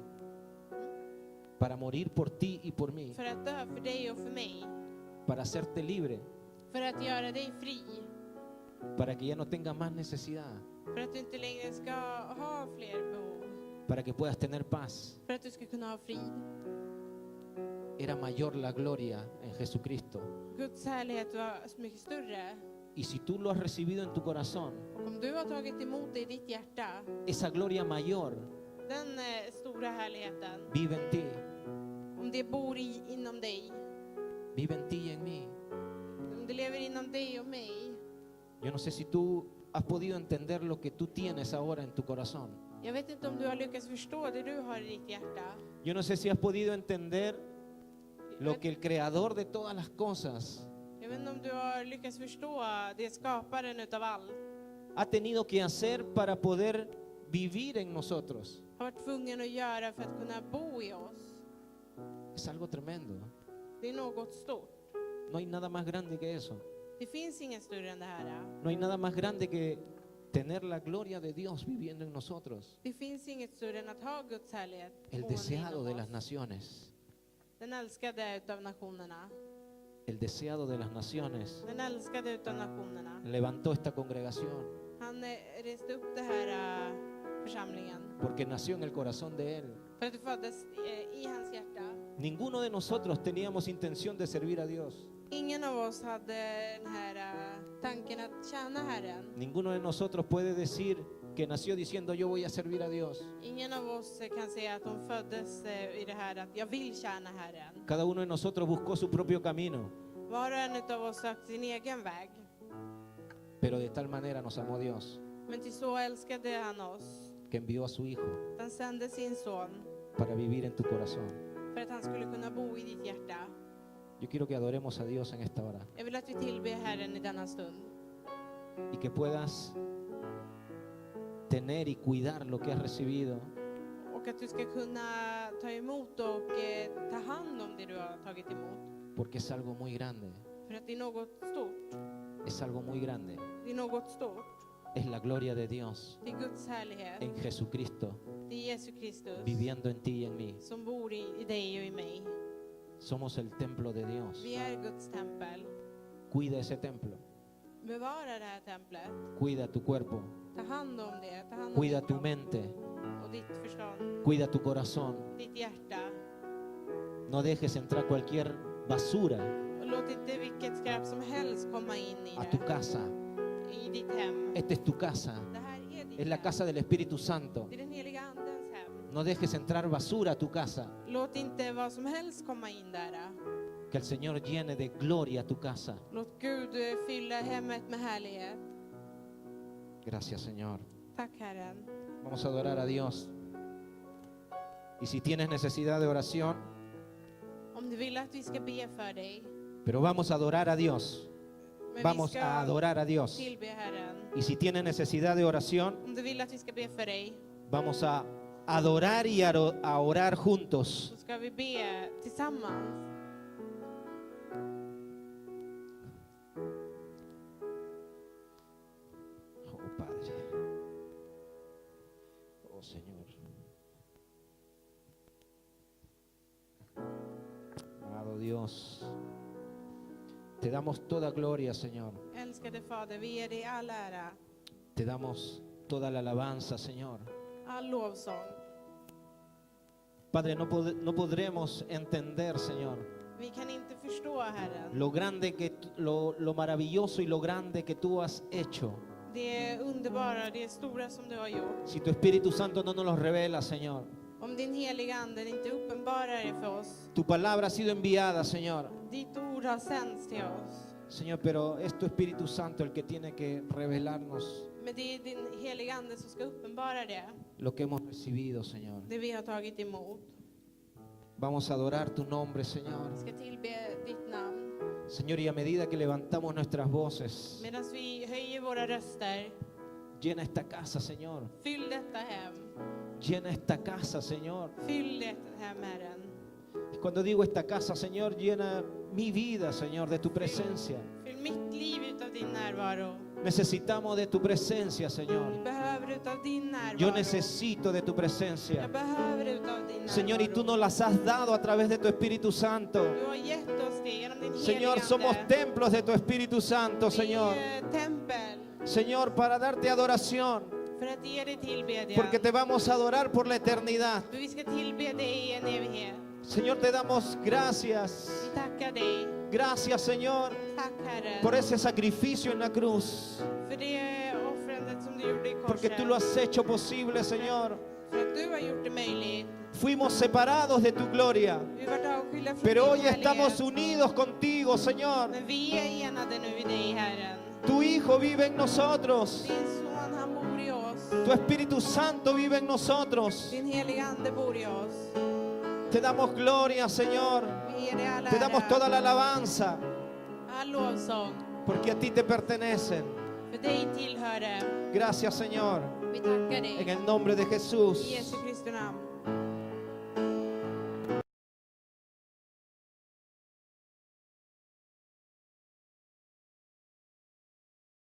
Para morir por ti y por mí. för att dö för dig och för mig. Para hacerte libre. För att göra dig fri. Para que ya no tengas más necesidad. För att du inte längre ska ha fler behov. Para que puedas tener paz. För att du ska kunna ha frid. Era mayor la gloria en Jesucristo. Guds härlighet var så mycket större. Y si tú lo has recibido en tu corazón, Och om du har tagit emot det i ditt hjärta, esa gloria mayor den stora härligheten, vive en ti, om det bor inom dig, vive en ti y en mí. om det lever inom dig och mig. Yo no sé si tú has podido entender lo que tú tienes ahora en tu corazón. Jag vet inte om du har lyckats förstå det du har i ditt hjärta. Yo no sé si has podido entender lo que el creador de todas las cosas Jag vet inte om du har lyckats förstå det skaparen utav allt ha tenido que hacer para poder vivir en nosotros. har varit tvungen att göra för att kunna bo i oss. Es algo tremendo. Det är något stort. No hay nada más grande que eso. Det finns inget större än det här. No hay nada más grande que tener la gloria de Dios viviendo en nosotros. Det finns inget större än att ha Guds härlighet El boende deseado inom de oss. las naciones. Den älskade utav nationerna. El deseado de las naciones Den älskade utav nationerna. levantó esta congregación Han reste upp det här församlingen. porque nació en el corazón de él. För att det föddes i hans hjärta. Ninguno de nosotros teníamos intención de servir a Dios. Ingen av oss hade den här tanken att tjäna Herren. Ninguno de nosotros puede decir que nació diciendo yo voy a servir a Dios. Ingen av oss kan säga att de föddes i det här att jag vill tjäna Herren. Cada uno de nosotros buscó su propio camino, Var och en av oss sökte sin egen väg. pero de tal manera nos amó Dios Men till så älskade han oss. que envió a su Hijo Han sände sin son para vivir en tu corazón. för att han skulle kunna bo i ditt hjärta. Yo quiero que adoremos a Dios en esta hora Jag vill att vi tillber Herren i denna stund. y que puedas tener y cuidar lo que has recibido, Och att du ska kunna ta emot och ta hand om det du har tagit emot. porque es algo muy grande. För att det är något stort. Es algo muy grande. Det är något stort. Es la gloria de Dios Det är Guds härlighet. en Jesucristo Det är Jesus Kristus viviendo en ti y en mí. som bor i dig och i mig. Somos el templo de Dios. Vi är Guds tempel. Cuida ese templo. Bevara det här templet. Cuida tu cuerpo. Ta hand om det. Ta hand om Cuida din tu kropp mente. och ditt förstånd. Cuida tu corazón. Ditt hjärta. No dejes entrar cualquier basura Och låt inte vilket skräp som helst komma in i a tu det. casa. I ditt hem. Esta es tu casa. Det här är ditt Es la hem. casa del Espíritu Santo. Det är den heliga andens hem. No dejes entrar basura a tu casa. Låt inte vad som helst komma in där. Que el Señor llene de gloria tu casa. Låt Gud fylla hemmet med härlighet. Gracias, Señor. Tack Herren. Vamos a adorar a Dios. Y si tienes necesidad de oración, Om du vill att vi ska be för dig. pero vamos a adorar a Dios. Men Vamos vi a ska adorar a Dios. tillbe Herren. Y si tienes necesidad de oración, Om du vill att vi ska be för dig. vamos a adorar y a orar juntos. Så ska vi be tillsammans. Oh Padre. Oh Señor. Amado Dios. Te damos toda gloria, Señor. Älskade Fader, vi ger dig all ära. Te damos toda la alabanza, Señor. All lovsång. Padre, no podremos entender, Señor, Vi kan inte förstå Herren. lo grande lo maravilloso y lo grande que tú has hecho. Det underbara, det stora som du har gjort. Si tu Espíritu Santo no nos lo revela, Señor. Om din heliga ande inte uppenbarar det för oss. Tu palabra ha sido enviada, Señor. Ditt ord har sänts till oss. Señor, pero es tu Espíritu Santo el que tiene que revelarnos Men det är din heliga ande som ska uppenbara det. lo que hemos recibido, Señor. Det vi har tagit emot. Vamos a adorar tu nombre, Señor. Vi ska tillbe ditt namn. Señor, y a medida que levantamos nuestras voces, Medan vi höjer våra röster. llena esta casa, Señor. Fyll detta hem. Llena esta casa, Señor. Fyll detta hem, Herren. Y cuando digo esta casa, Señor, llena mi vida, Señor, de tu presencia. Fyll mitt liv utav din närvaro. Necesitamos de tu presencia, Jag Señor. behöver utav din närvaro. Yo necesito de tu presencia. Jag behöver utav din närvaro. Señor, y tú nos las has dado a través de tu Espíritu Santo. Du har gett oss det genom din Señor, heliga somos ande. templos de tu Espíritu Santo, Señor. Vi är tempel. Señor, para darte adoración, För att ge dig tillbedjan. porque te vamos a adorar por la eternidad. För vi ska tillbe dig i en evighet. Señor, te damos gracias. Vi tackar dig. Gracias, Señor, Tack Herren. por ese sacrificio en la cruz. För det offrandet som du gjorde i Porque korset. tú lo has hecho posible, Señor. För att du har gjort det möjligt. Fuimos separados de tu gloria, Vi var avskilda från pero hoy din estamos härlighet. unidos contigo, Señor. Men vi är enade nu vid dig, Herren. Tu Hijo vive en nosotros. Din son, han bor i oss. Tu Espíritu Santo vive en nosotros. Din heliga ande bor i oss. Te damos gloria, Señor. Vi ger dig all Te damos ära. toda la alabanza, All lovsång. porque a ti te pertenecen. För dig tillhör det. Gracias, Señor. Vi tackar En dig. el nombre de I Jesús. Jesu Kristi namn.